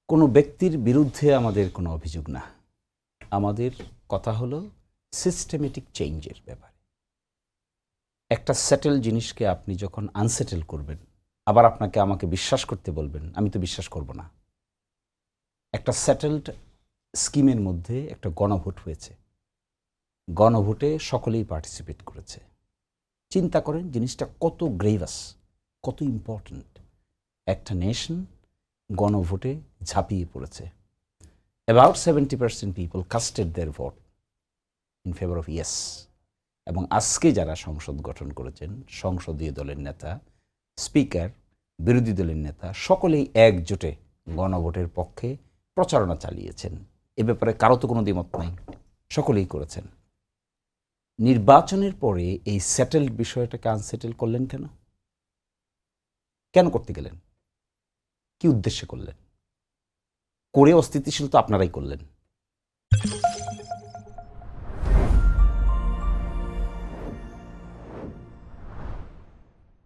কোনো ব্যক্তির বিরুদ্ধে আমাদের কোনো অভিযোগ না। আমাদের কথা হলো সিস্টেমেটিক চেঞ্জের ব্যাপারে। একটা সেটেল জিনিসকে আপনি যখন আনসেটেল করবেন, আবার আপনাকে আমাকে বিশ্বাস করতে বলবেন, আমি তো বিশ্বাস করব না। একটা সেটেলড স্কিমের মধ্যে একটা গণভোট হয়েছে। গণভোটে সকলেই পার্টিসিপেট করেছে। চিন্তা করেন জিনিসটা কত গ্রেভাস, কত ইম্পর্ট্যান্ট। একটা নেশন গণভোটে ঝাঁপিয়ে পড়েছে। About 70% people casted their vote in favor of yes. এবং আজকে যারা সংসদ গঠন করেছেন, সংসদীয় দলের নেতা, স্পিকার, বিরোধী দলের নেতা, সকলেই একজোটে গণভোটের পক্ষে প্রচারণা চালিয়েছেন। এ ব্যাপারে কারো তো কোনো দ্বিমত নাই, সকলেই করেছেন। নির্বাচনের পরে এই সেটেলড বিষয়টাকে আনসেটেল করলেন কেন? কেন করতে গেলেন? কি উদ্দেশ্যে করলেন? করে অস্থিতিশীল তো আপনারাই করলেন।